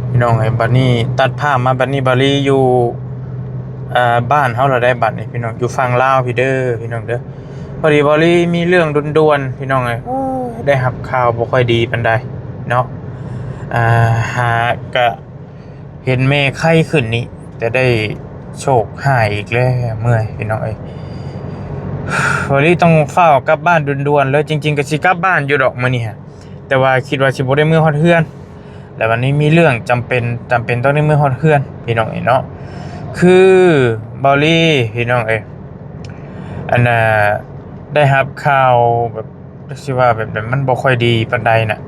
พี่น้องไอ้บัดนี้ตัดภาพมาบัดนี้บาลีอยู่บ้านเฮาเราได้บัดนี่พี่น้องอยู่ฝั่งลาวพี่เด้อพี่น้องเด้อพอดีบาลีมีเรื่องด่วนๆพี่น้องเอ้ยได้รับข่าวบ่ค่อยดีปานใดเนาะหากะเห็นแม่ไข้ขึ้นนี่แต่ได้โชคหายอีกแล้วเมื่อยพี่น้องเอ้ยบาลีต้องเฝ้ากลับบ้านด่วนๆเลยจริงๆก็สิกลับบ้านอยู่ดอกมื้อนี้ฮะแต่ว่าคิดว่าสิบ่ได้มื้อฮอดเฮือน แต่วันนี้มีเรื่องจำเป็นต้องในเมื่อฮอดเพื่อนพี่น้องเนาะคือบอลลี่พี่น้องอันน่ะได้รับข่าวแบบสิว่าแบบมันบ่ค่อยดีปานใดน่ะ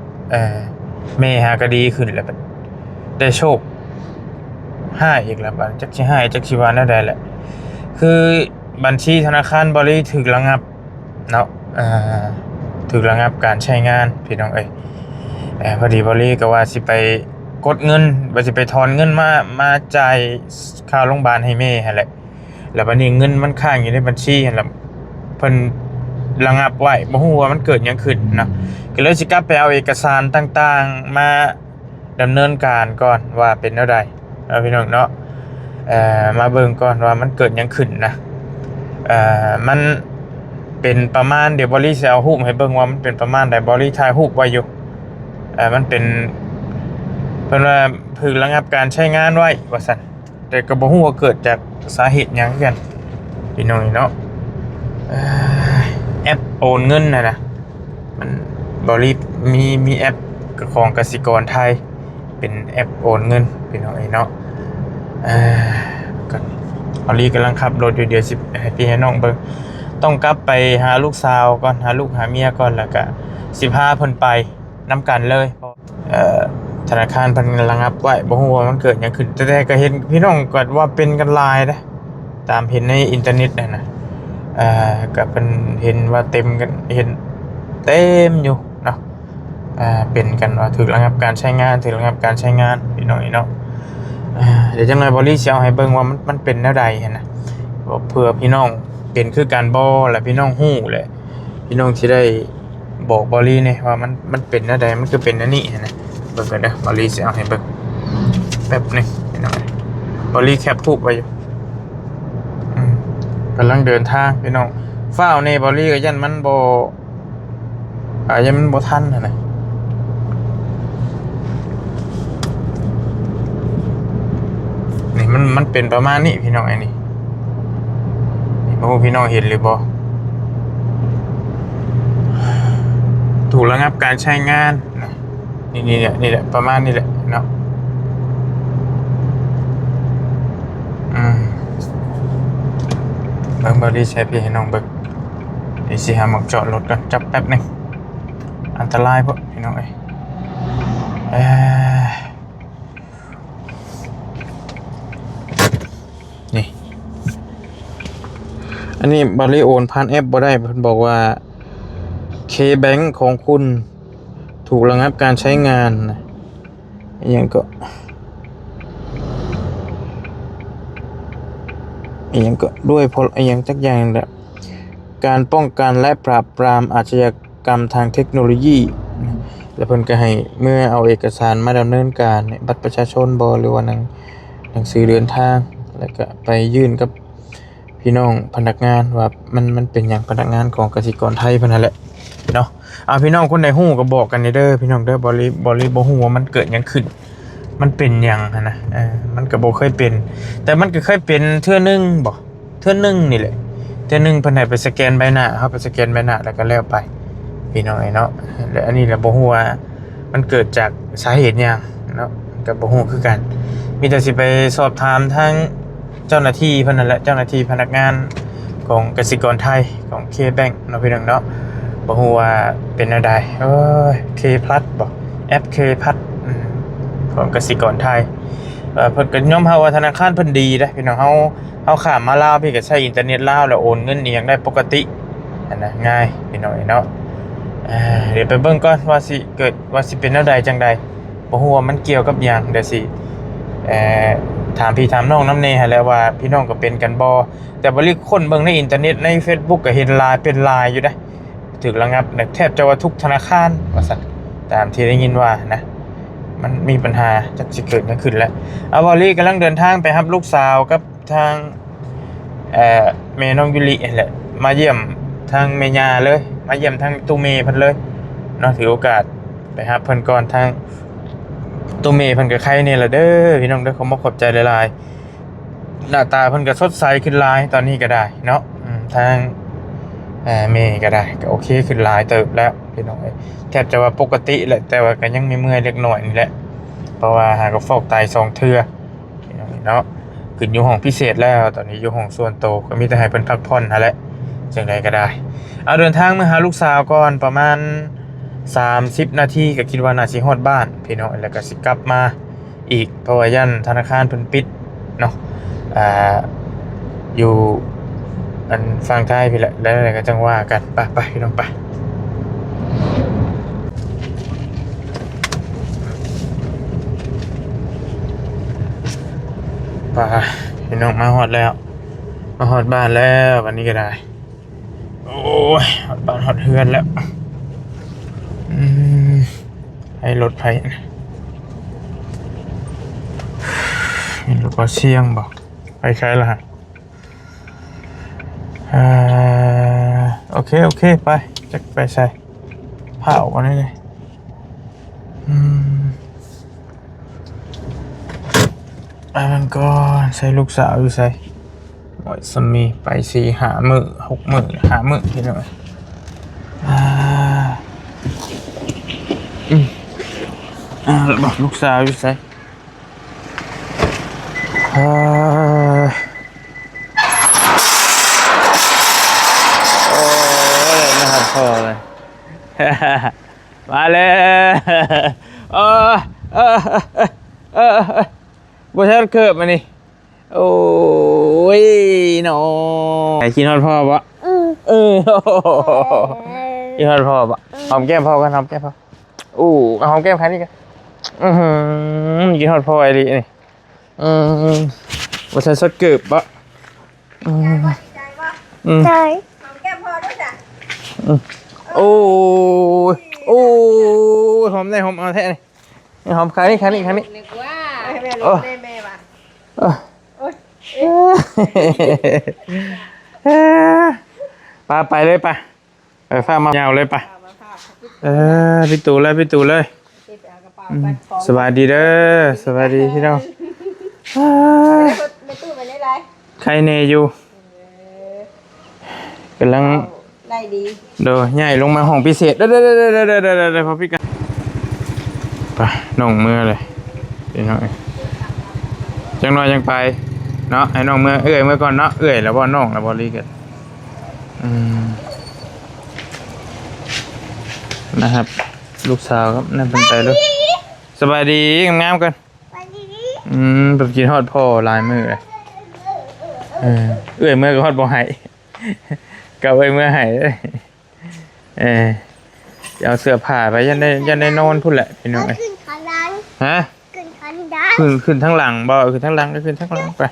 แม่หาก็ดีขึ้นแล้วแบบได้โชคห้าอีกแล้วบัดจักสิให้จักสิว่าแนวใดแหละคือบัญชีธนาคารบอลลี่ถูกระงับเนาะถูกระงับการใช้งานพี่น้องพอดีบอลลี่ก็ว่าสิไปกดเงินว่าสิไปถอนเงินมาจ่ายค่าโรงพยาบาลให้แม่หั่นแหละแล้วบัดนี้เงินมันค้างอยู่ในบัญชีหั่นล่ะเพิ่นระงับไว้บ่ฮู้ว่ามันเกิดหยังขึ้นนะก็เลยสิกลับไปเอาเอกสารต่างๆมาดำเนินการก่อนว่าเป็นแนวใดพี่น้องเนาะมาเบิ่งก่อนว่ามันเกิดหยังขึ้นนะมันเป็นประมาณเดี๋ยวบอลลี่สิเอารูปให้เบิ่งว่ามันเป็นประมาณใดบอลลี่ถ่ายรูปไว้อยู่มันเป็นเพิ่นว่าพึงระงับการใช้งานไว้ว่าซั่นแต่ก็บ่ฮู้ว่าเกิดจากสาเหตุหยังคือกันพี่น้องเนาะแอปโอนเงินนะมันบริมีแอปของกสิกรไทยเป็นแอปโอนเงินพี่น้องเนาะก็บริกำลังขับรถอยู่เดี๋ยวสิให้พี่ให้น้องเบิ่งต้องกลับไปหาลูกสาวก่อนหาลูกหาเมียก่อนแล้วก็สิพาเพิ่นไปนำกันเลยธนาคารเพิ่นระงับไว้บ่ฮู้ว่ามันเกิดหยังขึ้นแต่ก็เห็นพี่น้องก็ว่าเป็นกันหลายนะตามเห็นในอินเทอร์เน็ตนะก็เพิ่นเห็นว่าเต็มกันเห็นเต็มอยู่เนาะเป็นกันว่าถูกระงับการใช้งานพี่น้องเนาะเดี๋ยวจังได๋บ่รีสิเอาให้เบิ่งว่ามันเป็นแนวใดหั่นนะเผื่อพี่น้องเป็นคือกันบ่และพี่น้องฮู้แหละพี่น้องสิได้บอกบอลี่เนี่ยว่ามันเป็นแนวใดมันคือเป็นแนวนี้หั่นนะเบิ่งกันเด้อบอลี่สิเอาให้เบิ่งแป๊บนึงพี่น้องบอลี่แคปรูปไว้อยู่กำลังเดินทางพี่น้องฟ้าวในบอลี่ก็ยันมันยันมันบ่ทันนะนี่มันเป็นประมาณนี้พี่น้องไอ้นี่บ่ฮู้พี่น้องเห็นหรือบ่ถูกระงับการใช้งานนี่แหละประมาณนี้แหละเนาะเบิ่งบอดี้ใช้พี่ให้น้องเบิ่งเดี๋ยวสิหาหมอกจอดรถกันจับแป๊บนึงอันตรายพวกพี่น้องนี่อันนี้บอดี้โอนผ่านแอปบ่ได้เพิ่นบอกว่า K-Bank ของคุณถูกระงับการใช้งานนะอย่างก็ด้วยเพราะอย่างจักอย่างแหละการป้องกันและปราบปรามอาชญากรรมทางเทคโนโลยีแล้วเพิ่นก็ให้เมื่อเอาเอกสารมาดำเนินการบัตรประชาชนบ่หรือว่าหนังสือเดินทางแล้วก็ไปยื่นกับพี่น้องพนักงานว่ามันเป็นอย่างพนักงานของกสิกรไทยเพิ่นนั่นแหละเนาะพี่น้องคนใดฮู้ก็บอกกันเด้อพี่น้องเด้อบริบ่ฮู้ว่ามันเกิดหยังขึ้นมันเป็นหยังนะมันก็บ่เคยเป็นแต่มันก็เคยเป็นเทื่อนึงบ่เทื่อนึงนี่แหละเทื่อนึงเพิ่นให้ไปสแกนใบหน้าเฮาไปสแกนใบหน้าแล้วก็แล้วไปพี่น้องเนาะและอันนี้แหละบ่ฮู้ว่ามันเกิดจากสาเหตุหยังเนาะก็บ่ฮู้คือกันมีแต่สิไปสอบถามทางเจ้าหน้าที่เพิ่นนั่นแหละเจ้าหน้าที่พนักงานของกสิกรไทยของ K-Bank เนาะพี่น้องเนาะบ่ฮู้ว่าเป็นแนวใดK+ บ่แอป K+ ของกสิกรไทยเพิ่นก็ยอมรับว่าธนาคารเพิ่นดีเด้พี่น้องเฮาข้ามมาลาวพี่ก็ใช้อินเทอร์เน็ตลาวแล้วโอนเงินอีหยังได้ปกติอันน่ะง่ายพี่น้องเนาะเดี๋ยวไปเบิ่งก่อนว่าสิเป็นแนวใดจังใดบ่ฮู้ว่ามันเกี่ยวกับหยังเดี๋ยวสิถามพี่ถามน้องนำแน่หั่นแหละว่าพี่น้องก็เป็นกันบ่แต่บ่ลิคนเบิ่งในอินเทอร์เน็ตใน Facebook ก็เห็นเป็นลายอยู่เด้ถูกระงับแทบจะว่าทุกธนาคารว่าซั่นตามที่ได้ยินว่านะ มันมีปัญหาจักสิเกิดหยังขึ้นแล้วเอาบอลลี่กำลังเดินทางไปรับลูกสาวกับทางแม่น้องยุริแหละมาเยี่ยมทางเมญาเลยมาเยี่ยมทางตูเมเพิ่นเลยเนาะถือโอกาสไปรับเพิ่นก่อนทางตูเมเพิ่นก็ไข้นี่ล่ะเด้อพี่น้องเด้อขอขอบใจหลายๆหน้าตาเพิ่นก็สดใสขึ้นหลายตอนนี้ก็ได้เนาะทางเมย์ก็ได้ก็โอเคขึ้นหลายเติบแล้วพี่น้องแทบจะว่าปกติแหละแต่ว่าก็ยังมีเมื่อยเล็กน้อยนี่แหละเพราะว่าหากฟอกไต2เทื่อพี่น้องเนาะขึ้นอยู่ห้องพิเศษแล้วตอนนี้อยู่ห้องส่วนโตวก็มีแต่ให้เพิ่นพักผ่อนนั่นแหละจังไดก็ได้เอาเดินทางมาหาลูกสาวก่อนประมาณ30นาทีก็คิดว่าน่าสิฮอดบ้านพี่น้องแล้วก็สิกลับมาอีกเพราะว่ายันธนาคารเพิ่นปิดเนาะอยู่อันฟังไทยพี่แหละแล้วอะไรก็จังว่ากันไปพี่น้องไปพี่น้องมาฮอดแล้วมาฮอดบ้านแล้ววันนี้ก็ได้โอ้ยฮอดบ้านฮอดเฮือนแล้วให้รถไฟเห็นรถก็เชียงบอกไปใช้ละฮะโอเคไปจะไปใส่เผากันได้เลยมันก็ใส่ลูกสาวอยู่ใส่หมดสมีไป4-5 มื้อ6 มื้อ5 มื้อพี่น้องแล้วบอกลูกสาวอยู่ใส่โอ้ยนะครับพ่อเลยมาเลยบ่ใช่เกิดมานี่โอ้ยน้องไอ้กินฮอดพ่อปะกินฮอดพ่อปะหอมแก้มพ่อกันหอมแก้มพ่อหอมแก้มใครนี่กันกินฮอดพ่อไอ้ดินี่บ่ใช่สดเกิดปะใจหอมแก้มพ่อด้วยจ้ะโอ้หอมได้หอมเอาแท้นี่หอมใครนี่นึกว่าแม่รู้ได้แม่ป่ะไปเลยไปฟ้ามายาวเลยไปพี่ตู่เลยสวัสดีเด้อสวัสดีพี่น้องไม่ตู้ไปได้ไร ใครเนอยู่กำลังไล่ดีเดี๋ยวใหญ่ลงมาห้องพิเศษเด้อพอพี่กันไปน้องเมื่อเลยพี่น้องจังน้อยยังไปเนาะไอ้น้องเมื่อก่อนเนาะแล้วบ่น้องแล้วบ่รีกันนะครับลูกสาวครับนั่นเป็นใจเลยสบายดีงามกันแบบกินฮอดพ่อลายมือเลยเมื่อก็ฮอดบ่ให้กับเมื่อให้เอาเสื้อผ้าไปยันได้นอนพุ่นแหละพี่น้องขึ้นข้างหลังฮะขึ้นข้างหลังขึ้นทั้งหลังบ่ขึ้นทั้งหลังก็ขึ้นทั้งหลังไป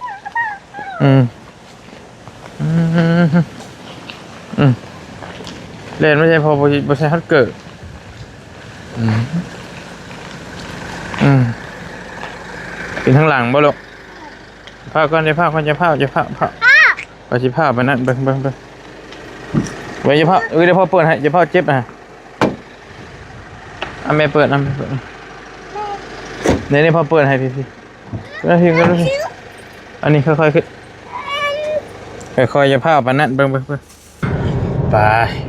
เล่นไม่ใช่พอบ่ใช่ฮัตเกิดขึ้นทั้งหลังบ่ลูกผ้าก่อนจะผ้าจะผ้าไปสิผ้าไปนั่นเบิ่งไว้จะผ้าเดี๋ยวพ่อเปิดให้จะพ่อเจ็บนะแม่เปิดนี่พ่อเปิดให้พี่แล้วพี่ก็รู้สิอันนี้ค่อยๆขึ้นค่อยๆจะผ้าไปนั่นเบิ่งไป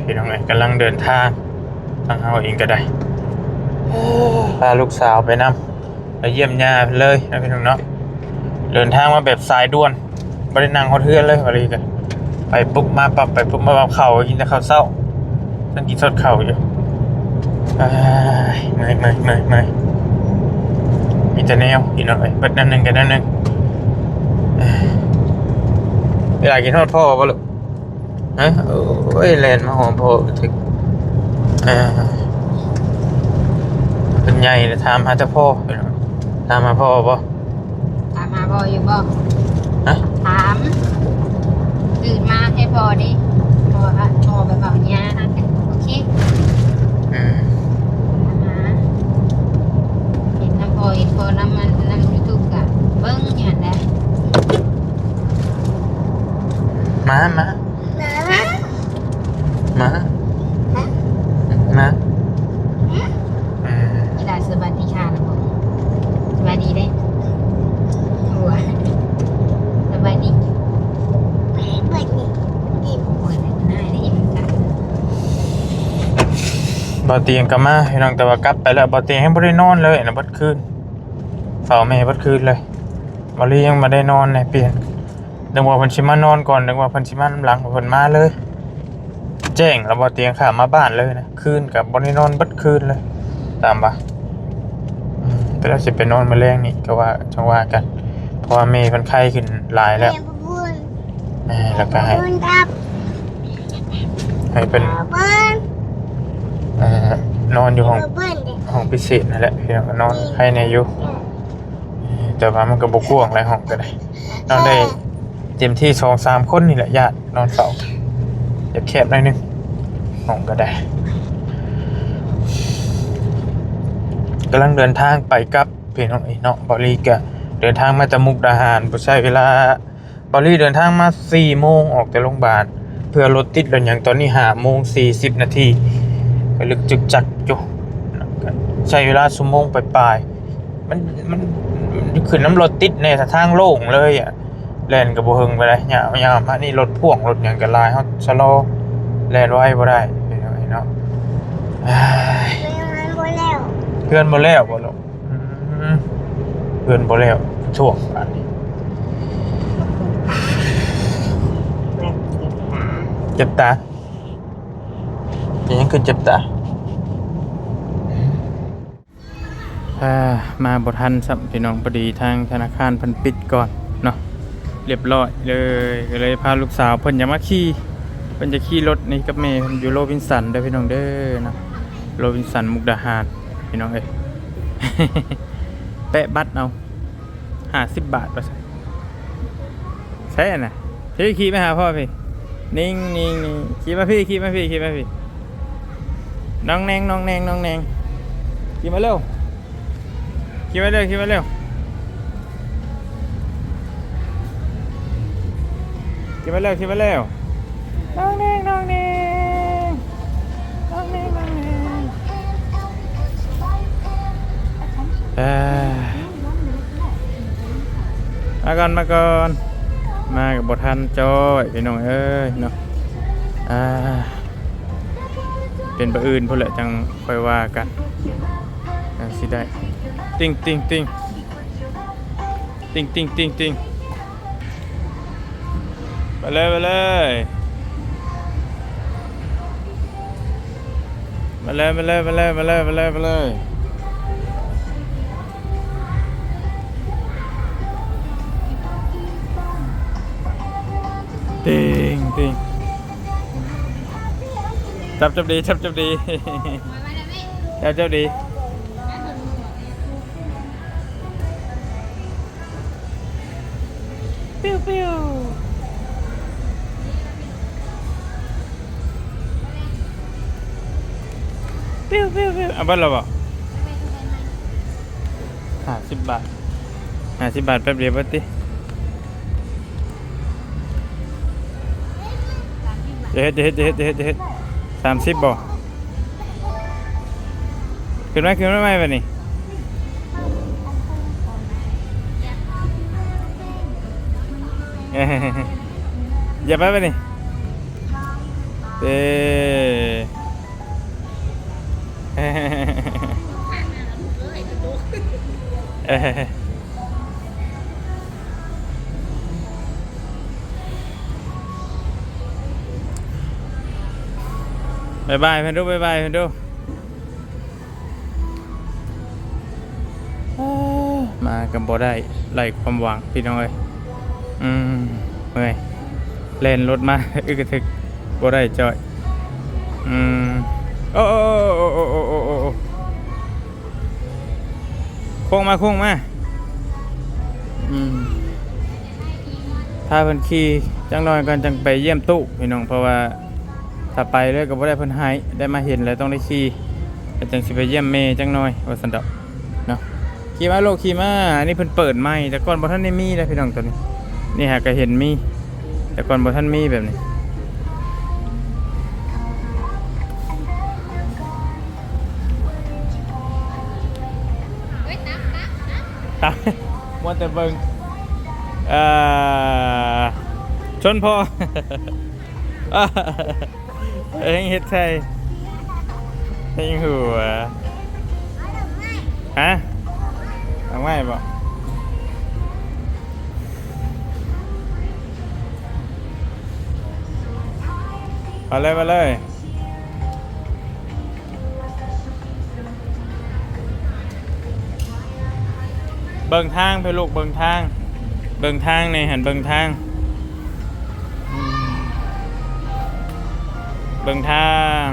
พี่น้องกำลังเดินทางทางเอาเองก็ได้พาลูกสาวไปไปเยี่ยมญาติเลยนะพี่น้องเนาะเดินทางมาแบบสายด่วนไม่ได้นั่งฮอดเทือนเลยอะไรกันไปปุ๊บมาปรับไปปุ๊บมาปรับเข่ากินแต่ข้าวเศร้าต้องกินสดเข่าอยู่ไม่มีแต่แนวอีกหน่อยเปิดนั่นหนึ่งกันนั่นหนึ่งเวลากินทอดพ่อป่ะลูกโอ้ยแลนมาหอมพ่อถึงเป็นใหญ่เลยถามหาเจ้าพ่อถามหาพ่อป่ะถามมาพ่ออยู่บ่ฮะถามตื่นมาให้พ่อดิพ่อไปบอกเนี้ยนะโอเคมาเห็นน้ำ มามามากีฬาสวัสดีค่ะนะผมสวัสดีเด้หัวสวัสดีเปิดหน้าได้ยินกัน บ่เตียงก็มาพี่น้องแต่ว่ากลับไปแล้วบ่เตียงให้บ่ได้นอนเลยนะบัดคืนเฝ้าแม่บัดคืนเลยบ่ลียังบ่ได้นอนเลยเปลี่ยนนึกว่าเพิ่นสิมานอนก่อนนึกว่าเพิ่นสิมานำหลังเพิ่นมาเลย แจ้งแล้วบ่เตียงข้ามมาบ้านเลยนะคืนก็บ่ได้นอนบัดคืนเลยตามบ่แต่แล้วสิไปนอนมื้อแลงนี่ก็ว่าจังว่ากันเพราะว่าแม่เพิ่นไข้ขึ้นหลายแล้วแล้วก็ให้เป็นนอนอยู่ห้องพิเศษนั่นแหละพี่น้องนอนให้ในอยู่แต่ว่ามันก็บกว้างหลายห้องก็ได้นอนได้เต็มที่ 2-3 คนนี่แหละญาตินอนเฝ้าอย่าแคบหน่อยนึงห้องก็ได้กำลังเดินทางไปกับพี่น้องเนาะบอลี่ก็เดินทางมาจากมุกดาหารบ่ใช้เวลาบอลี่เดินทางมา 4 โมงออกจากโรงพยาบาลเพื่อรถติดแล้วอย่างตอนนี้5 โมง 40 นาทีก็ลึกจึกจักอยู่ใช้เวลาชั่วโมงปลายๆมันขึ้นน้ำรถติดในทางโล่งเลยอ่ะแล่นก็บ่เฮิงไปได้ยาวๆมานี่รถพ่วงรถหยังก็หลายเฮาชะลอแล่นไว้บ่ได้เนาะเพื่อนบ่แล้วบ่ลูกเพื่อนบ่แล้วช่วงอันนี้เจ็บตายังคือเจ็บตามาบ่ทันสัมพี่น้องพอดีทางธนาคารเพิ่นปิดก่อนเนาะเรียบร้อยเลยก็เลยพาลูกสาวเพิ่นอยากมาขี่เพิ่นจะขี่รถนี่กับแม่เพิ่นอยู่โรบินสันเด้อพี่น้องเด้อเนาะโรบินสันมุกดาหารพี่น้องเอ้ย แปะบัตรเอา50 บาทว่าซั่นใช่น่ะพี่ขี่ไปหาพ่อพี่นิ่งขี่มาพี่น้องแนงขี่มาเร็วขี่มาเร็วน้องแนงมาก่อนมากับบทันจอยพี่น้องเอ้ยเนาะเป็นประอื่นพุ่นแหละจังค่อยว่ากันสิได้ติ้งไปเลยติ้งจับดีจับดีปิ้วเอาบัตรเราบ่50 บาทแป๊บเดียวบัตรติจะเฮ็ด30บ่ขึ้นมาไหมบัดนี้อย่าไปบัดนี้บายเพื่อนดูมากับบ่ได้ไล่ความหวังพี่น้องเอ้ยเมื่อยเล่นรถมาอึกระทึกบ่ได้จอยโอ้โค้งมาถ้าเพิ่นขี่จังน้อยกันจังไปเยี่ยมตู้พี่น้องเพราะว่าถ้าไปเลยก็บ่ได้เพิ่นให้ได้มาเห็นแล้วต้องได้ขี่แต่จังสิไปเยี่ยมแม่จังน้อยว่าซั่นดอกเนาะขี่มาอันนี้เพิ่นเปิดใหม่แต่ก่อนบ่ทันได้มีเลยพี่น้องตัวนี้นี่หาก็เห็นมี แต่ก่อนบ่ท่านมีแบบนี้ตามมัวแต่เบิ่งชนพอ เอ็งเฮ็ดใช่เอ็งหัวฮะเอาไม่บ่มาเลยมาเลยเบิ่งทางไปลูกเบิ่งทางในหันเบิ่งทางเบิ่งทาง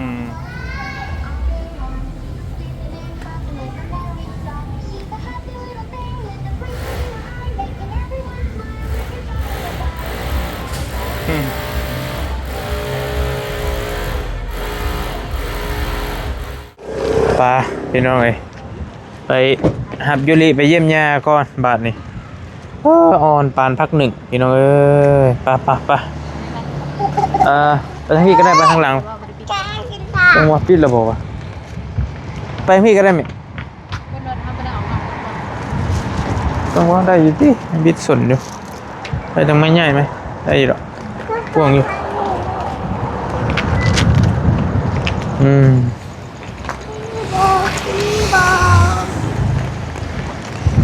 ปลาพี่น้องเอ้ยไปหับยุริไปเยี่ยมย่าก่อนบาทนี่อ่อนปานพักหนึ่งพี่น้องเอ้ยไปไปทางพี่ก็ได้ไปทางหลังจังหวะปิดระบบวะไปทางพี่ก็ได้ไหมจังหวะได้อยู่ที่บิดสนอยู่ไปทางไม่ใหญ่ไหมได้อยู่หรอพ่วงอยู่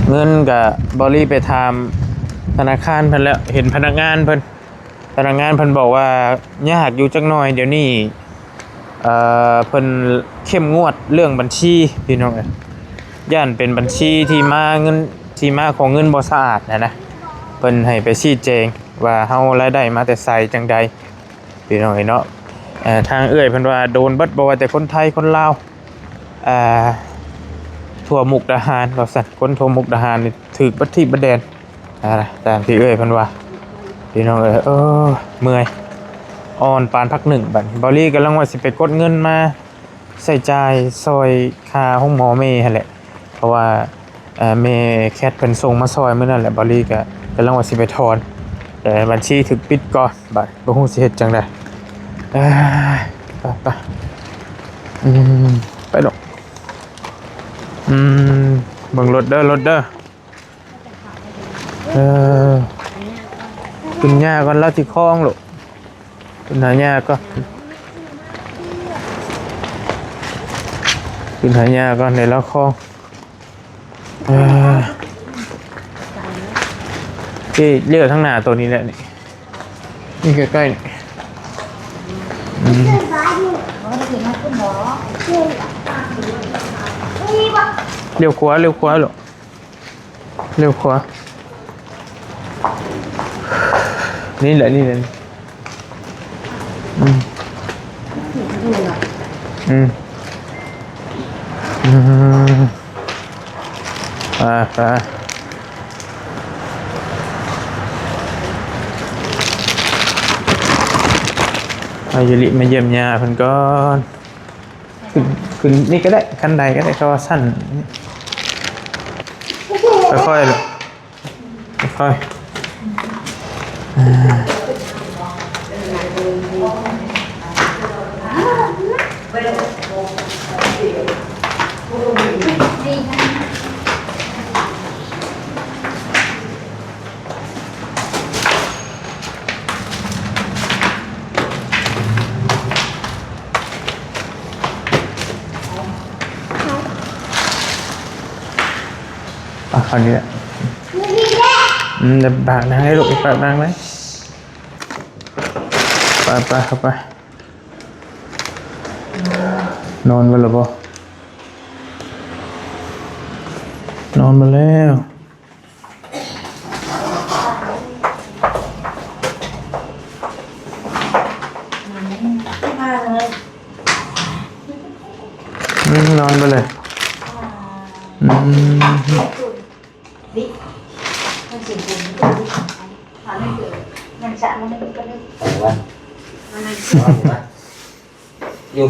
เงินกับบอลี่ไปทำธนาคารเพิ่นแล้วเห็นพนักงานเพิ่นบอกว่ายากอยู่จักหน่อยเดี๋ยวนี้เพิ่นเข้มงวดเรื่องบัญชีพี่น้องย่านเป็นบัญชีที่มาของเงินบ่สะอาดนะเพิ่นให้ไปชี้แจงว่าเฮารายได้มาแต่ไสจังใดพี่น้องเนาะทางเอื้อยเพิ่นว่าโดนเบิดบ่ว่าแต่คนไทยคนลาวทั่วมุกดาหารเราสั่นคนทั่วมุกดาหารนี่ถูกบัดที่บัดแดนตามที่เอ้ยเพิ่นว่าพี่น้องเมื่อยอ่อนปานพักหนึ่งบัดบอลี่กำลังว่าสิไปกดเงินมาใส่จ่ายซอยค่าห้องหมอเมย์หั่นแหละเพราะว่าเมย์แคทเพิ่นส่งมาซอยมื้อนั้นแหละบอลี่ก็กำลังว่าสิไปถอนแต่บัญชีถูกปิดก่อนบัดบ่ฮู้สิเฮ็ดจังได๋ไปไปดอกเบิ่งรถเด้อขึ้นหญ้าก่อนแล้วที่คลองลูกขึ้นหาหญ้าก็ขึ้นหาหญ้าก่อนในแล้วคลองที่เลือกทั้งหน้าตัวนี้แหละนี่ใกล้ๆนี่เลี้ยวขวาลูกเลี้ยวขวานี่แหละไปอายุริมาเยี่ยมยาเพิ่นก่อนขึ้นนี่ก็ได้คันใดก็ได้ก็สั้นค่อยๆเลยค่อยคราวนี้แหละเดี๋ยวปากนางให้ลูกปากนางไหมไปเข้าไปนอนไปหรือเปล่านอนมาแล้วนอนไปเลยดิมันสิบุญมันดิหาไม่เกิดมันจะมันก็ได้วันมันอยู่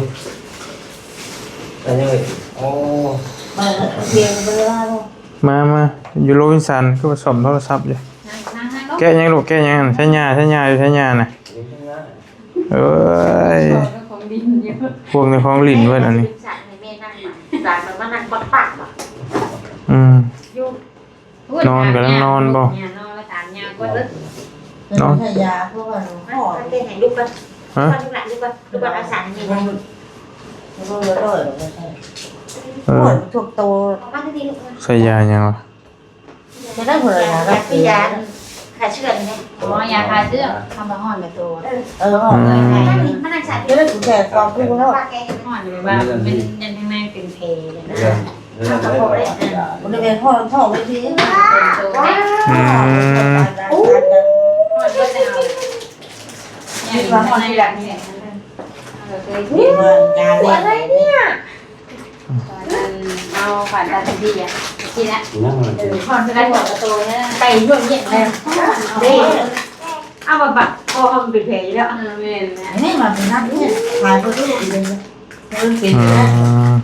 อะไรเนี่ยโอ้มาเรียนเบอร์ว่าลูกมาอยู่โรบินสันก็ผสมโทรศัพท์อยู่นั่ง กะยังลูกแกะยังใช้ยาอยู่ใช้ยาน่ะเอ้ย ของดินเยอะ พวกในของลิ้นเว้ยอันนี้ สั่งให้แม่นั่งหลานมันมานั่งปักปักบ่ อืม อยู่ นอนกำลังนอนบ่ นอนมาถามยาก็ลึก เนาะ ใช้ยาเพราะว่า พ่อเป็นให้ลูกก่อน ฮะ ลูกหลานลูกก่อนลูกก่อนเอาสารนี่ไว้ มันก็เลยด้วยหรอกไม่ใช่ เอ ปว อ ดทุกตัว มาที่นี่ลูก ใส่ยายังวะ จะได้ผลอะไร ยา นะ พี่ยาขาเชื่อนี่ อ๋อยาคลายเสื้อทำมาห่อนกับตัว เออห้องเลย มานั่งนี่มานั่งสาร จะได้ถูกแก่ความทุกข์แล้ว ว่าแก ห่อนเลยว่าเป็นยันข้างในเป็นเพเลยนะ มันจะเป็นห้องไม่ดี เป็นตัว อืม ห่อนก็จะเอาเนี่ยอยู่ข้างในแบบนี้เคย มีมันยา อะไร เนี่ย เนี่ย เอาผ่านตาทันทีอ่ะทีละ ผ่อนจะ ได้ ได้ หม บอ ด ก ประตูเนี่ย ไปยุ่งเย็นเลยเด้เอามาบักพอมันเป็นแผลแล้ว เวียนนะ นี่มันเป็นนักเนี่ยหายไปทุกทีเลยมันเป็น อืม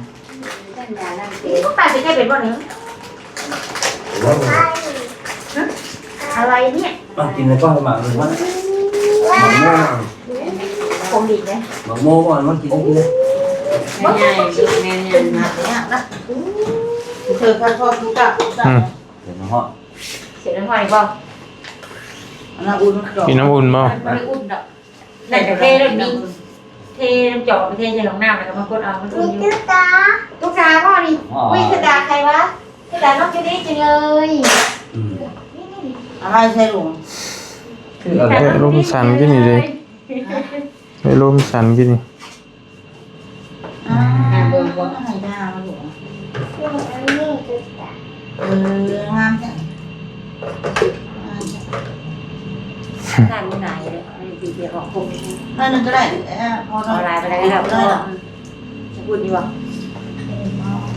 เส้นยานั่นเอง ลูกตาจะแก้เป็นบ่เนื้ออะไรเนี่ย กินในก้อนหมากหรือว่าหมากโม่ คงดีเลย หมากโม่ก่อนมันกินได้กินได้ ไม่ใหญ่ดูแม่เนี่ย หนักเนี่ยนะเธอการชอบทุกข์ อืม เดี๋ยวมันเหาะ เสียน้ำหอยบ่ อันนั้นอุ่นจบ กินน้ำอุ่นบ่ ไม่ได้อุ่นดอกนั่นแต่เทเรื่องนี้เทน้ำจอกไปเทใส่ลงน้ำแล้วก็มากดเอามันอุ่นอยู่ตุ๊กตาพ่อนี่วิ่งตุ๊กตาใครวะตุ๊กตาน้องจะได้จังเลย อะไรใช่หลวง คืออะไร เอ้ยลมสันกินนี่เลยเอ้ยลมสันกินนี่ เบิ่งว่าให้ยาหลวงงามจัง นั่นอยู่ไหนเลยมันตีเดียวของผม นั่นก็ได้พอ ออนไลน์ไปแล้วครับพ่อจะพูดดีวะ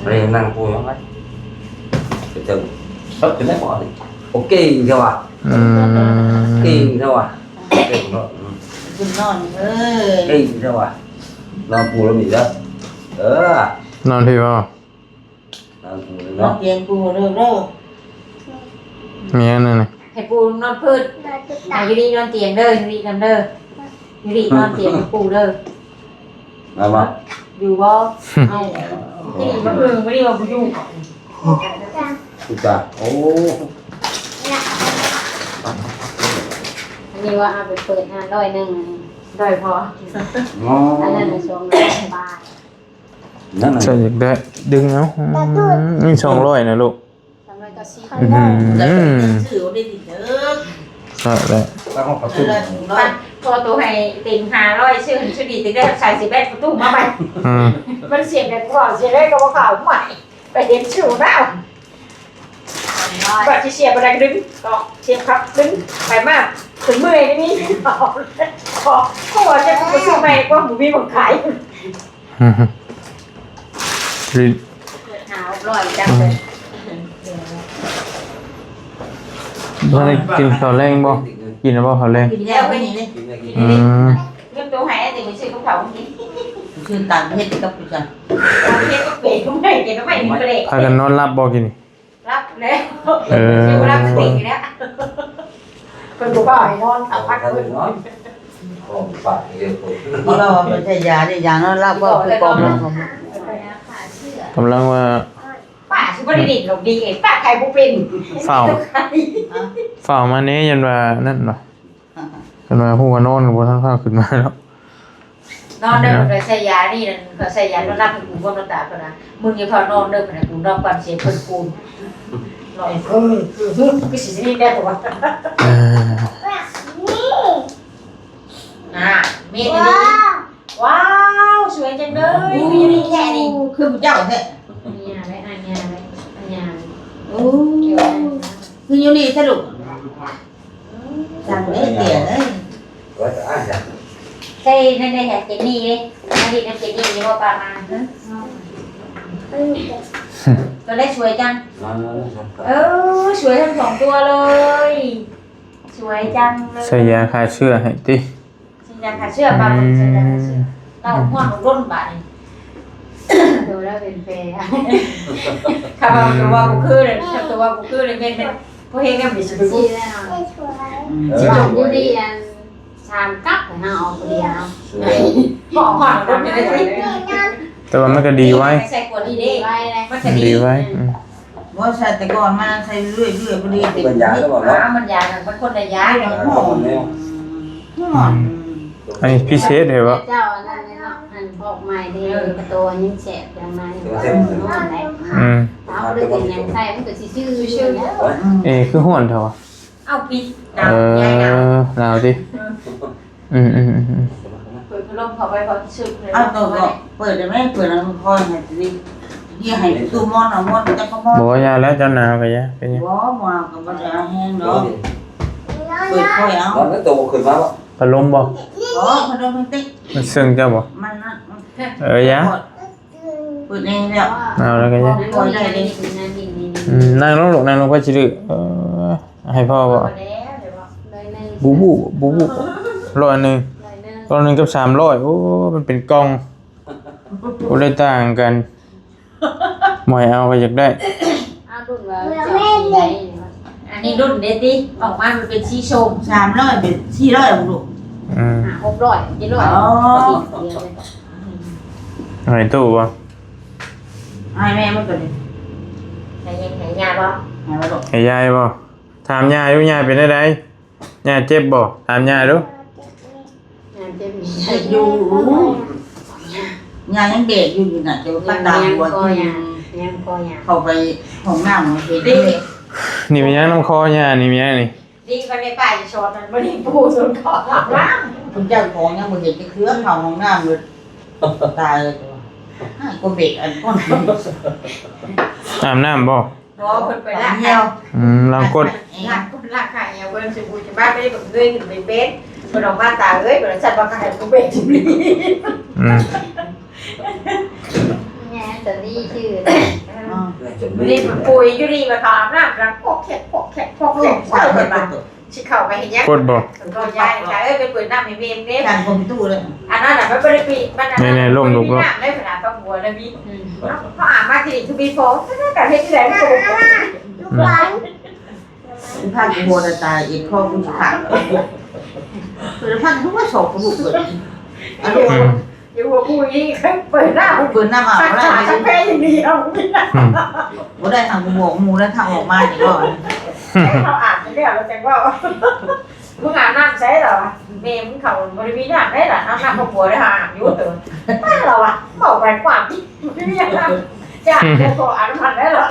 เรียนนั่งคุยมั้งไหมจะจะได้บอกเลยโอเคใช่ป่ะ อืม เก่งใช่ป่ะเก่งเนาะ คุณนอนเออ เก่งใช่ป่ะนอนปูแล้วมีแล้ว นอนพี่บ่ นอนปู นอ เนาะ นเตียงกูเร็วเร็ว มีอันนั้นน่ะ ให้ปูนอนพื้นอยู่ดีนอนเตียงเด้ออยู่ดีนอนเด้ออยู่ดีนอนเตียงปูเด้อ มามา อยู่บ่เอาที่นี่มาไม่ได้มาบุยุ่ง คุณตาโอ้ อันนี้ว่าเอาไปเปิด500นึง ได้พอ งอ อันนั้นในช่วงบาท นั่น ใส่อยากได้ดึงเอานี่200นะลูก 390 อื้อหื จะ อ ถือได้ดีเด้อ ใช่แล้ว ตั้งห้องประตู ได้ถึงร้อย พอตัวให้ติ่ง500ชื่อชุดดีติ่งได้ใส่18ประตูมาไป อืม มันเสียงแบบก่อนเสียงได้ก็ว่าข่าวใหม่ไปเห็นชูแล้วก่อนที่เสียบอะไรดึงก็เสียบครับดึงไปมากถึงเมื่อยนี่ขอว่าจะไปซื้อใหม่ก็หมูมีบังขาย อืมลิ้น หาร้อยจังเลย บ่ได้กินข้าวแรงบ่กินแล้วบ่ข้าวแรง กินแล้วไม่นี่เลย อืม เรื่องตัวหายแต่ไม่ซื้อของเขากิน คือต่างประเทศกับกูจัง เก็บก็เก็บก็ไม่เก็บก็ไม่มีประเด็น พากันนอนรับบ่กินนี่ รับแล้ว เออ อยู่รับติ่งแล้วคนกูก็ให้นอนเอาพัก ถ้า เล เป็ ย นน้อยก็ปากเดียว เพราะเราไม่ใช่ยาได้ยาแล้วรับว่าคือกองเรา กำลังว่า ป้าชื่อว่าดีหลงดีเองป้าใครบุเป็น ฝ่าวมาเนี้ยันว่านั่นว่ะกันว่าผู้ว่านอนก็บ่ทันพาขึ้นมาแล้ว นอนเดินไปใส่ยานี่นั่นเขาใส่ยานอนรับกูก็นอนตาคนนะมึงอย่าพอนอนเดินไปนะกูนอนก่อนเสียคนกูหน่อยก็สินี่ได้ตัว เออ มีดีว้าวสวยจังเลยมีนี่แค่นี้ คือเจ้าแท้ อันนี้อะไรอันนี้อะไรอันนี้ โอ้คืออยู่นี่สรุปจังเลยเตี๋ยเลย ก็จะอ่านจ้ะ ใช่นั่นได้แค่เจนี่เลยนั่นดินั่นเจนี่นี่ว่าปามาตัวเล็กสวยจังสวยทั้งสองตัวเลยสวยจังเลย ใส่ยาคลายเชื้อให้ติ สัญญาขาเชื่อปลาผมสัญญาขาเชื่อเราหัวหนูร่นบาด ดูแล้วเป็นเฟย์ ข้าพเจ้าตัวกูคือเลยตัวกูคือเลยเป็นพวกเฮงเนี่ยมันจะไปพู ชี้ ด แน่นอน ม อยู่ดีอันชามกักให้เฮาเอาคนเดียว สวย บอกก่อนรถไม่ได้ใส่ แต่ว่ามันก็ดีไว้ ใส่ขวดนี่เด้ ไว้เลย มัน มั จะ น ดี ดีไว้ ว่าใส่แต่ก่อนมาใส่เรื่อยๆพอดีติด เป็นยาหรือเปล่าเนาะ มันยามันคนละยา หอมหอม อันนี้พิเศษเลยวะ เจ้าอันนั้นเนาะอันพอกใหม่ดีประตูยังแฉบอย่างนั้นนอนได้ อืม เอาเลยเป็นยังใส่มันก็สิชื่อแล้ว คือห่วนเถอะวะ เอาปิด เอ น้ำยา หนาวดิอืม เปิดพัดลมเข้าไปเขาชุดเลย เอาตัวก็เปิดได้ไหมเปิดแล้วคอยให้ดิยี่ให้ตู้มอนเอามอนจะก็มอน บอกว่ายาแล้วจะหนาวกันยะเป็นยัง บ่มาก็บ่ได้แห้งเนาะเปิดคอยเอา ตอนนั้นตัวขึ้นมาบ่ พัดลมบอก บ่พอโดนมันติ๊ก มันซึ่งเจ้าบอก มันนะ ยะ เปิดเองแล้ว เอาแล้วกันยะ นั่นนี่นั่นนี่นี่ นั่งลงหลกนั่งลงไปชิลึให้พ่อบอก แล้วเดี๋ยวบอก เลยนึง บูบูร้อยหนึ่ง เลยนึง ร้อยหนึ่งกับ300โอ้มันเป็นกล่องโอ้ได้ต่างกันหมอยเอาไปอยากได้ เอาดุนว่าเจ้าสีใด อันนี้รุ่นเดตี้ออกมามันเป็นชีชม 300เป็น400ลูก 600กิโล ไหนตู้วะ ให้แม่มันก็ได้ ไหนยังไหนยาบ่ ให้มาลูก ให้ยายบ่ถามยายดูยายเป็นได้ยายเจ็บบ่ถามยายดู งานเจ็บมี อยู่ยายังเด็กอยู่น่ะจะปันดาวหัวที่ ยังก็ยัง เข้าไปห้องน้ำมันเห็น ดี นี่มันยังน้ำคอยายนี่มันยังนี่ ดีกันในป่าจะชดมันไม่ได้ปูส่วนขอหลับล่าง คุณเจ้าของยังบ่เห็นจะเครือเข้าห้องน้ำเลยตายเลยตัวให้กูเบรกอันก้น อาบน้ำบ่ เพราะคนไปล่าง เหี่ยว ลองกด ล่างคนล่างค่ะอย่าเบิ้ลสิบูจะบ้านไม่ได้แบบเงยขึ้นไปเป็นคนออกมาตาเอ้ยเหมือนฉันบอกให้กูเบรกจุลี แง่จะนี่ชื่อ นี่ปุยอยู่ดีมาถามน้ำรังพกแขกพกแขกพกแขกใส่ไปบ้างชิเข้าไปเห็นยัง กดบ่ ก็ย้ายค่ะเอ้ยไปเปิดน้ำให้เมมเด้ การคอมพิวเตอร์เลย อันนั้นน่ะมันไม่ได้ปีมันอันนั้นน้ำได้ขนาดต้องหัวนะพี่เขาอ่านมาที่คือบีโฟก็การให้ที่ไหนก็ถูก ภาคโบราณตายอีกข้อคุณขาดคือภาคทุกว่าสอบกระดูกเปิดอันนี้ อยู่หัวปุยเปิดหน้า เปิดหน้าอ่ะ สัก บ่ได้ ขาสักแพ้อย่างเดียวไม่ได้ บ่ได้ทางหมวกมูแล้วทางออกมาอีกก่อน เขาอ่านไม่ได้เราแต่ว่ามึงอ่านน้ำใช้หรอเมย์มึงเขาบริวิญญาณได้หรอน้ำเขาปัวได้หาอยู่เถอะไม่หรอวะบอกไปความที่ไม่มีอะไรจ้าเดี๋ยวพออ่านมันได้หรอ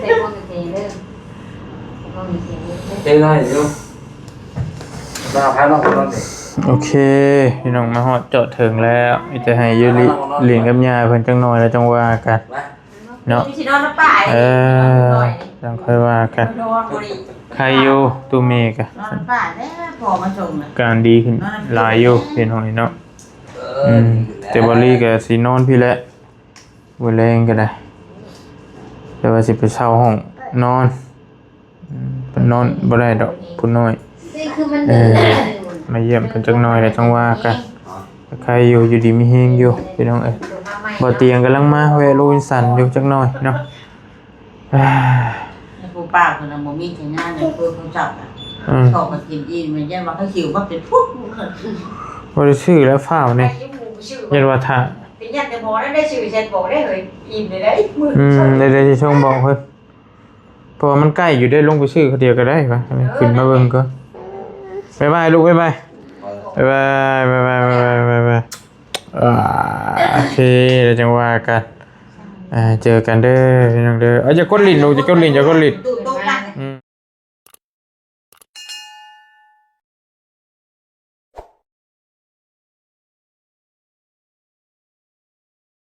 เต็มมันเต็มเลยมันเต็มเลย เจ๊น้อยอยู่มาพาน้องคนนั้นดิ โอเคพี่น้องมาฮอดจอดถึงแล้วจะให้ยูริเลี้ยงกับยาเพิ่นจังหน่อยแล้วจังว่ากัน มา เนาะ พี่ชิโน่น้ำป่าย จังค่อยว่ากัน โดนบุรี ใครอยู่ตูเมกะ นอนป้าแล้วพอมาส่งนะ การดีขึ้นหลายอยู่เป็นหอยเนาะแต่บอลี่ก็สินอนพี่แหละบ่แรงก็ได้แต่ว่าสิไปเช่าห้องนอนเพิ่นนอนบ่ได้ดอกผู้น้อย นี่คือมันเดิน มาเยี่ยมเพิ่นจังน้อยแล้วจังว่ากันใครอยู่ดีมีเฮงอยู่พี่น้องเอ้ยบ่เตียงกำลังมาแวะโรบินสันอยู่จักหน่อยเนาะ ผู้ป้าคนนั้นบ่มีแค่งานเนี่ยเพิ่นเขาจับอ่ะชอบมากินอีมันยันว่าเขาหิวมาเป็นปุ๊บ บ่ได้ชื่อแล้วฟ้าวนี่ยันว่าถ้า เป็นยันแต่หมอได้ชื่อเช็ดบอกได้เลยอิ่มเลยได้มือ ได้สิช่วงบอกเพิ่นเพราะว่ามันใกล้อยู่ได้ลงไปชื่อเขาเดียวก็ได้ปะขึ้นมาเบิ่งก่อนบ๊ายบายลูกบ๊ายบายบ๊ายบายบ๊ายบายบ๊ายบายบ๊ายบายโอเคเดี๋ยวจังว่ากันเจอกันเด้อพี่น้องเด้อจะกดลิ้นลูกจะกดลิ้นจะกดลิ้น ตู้โต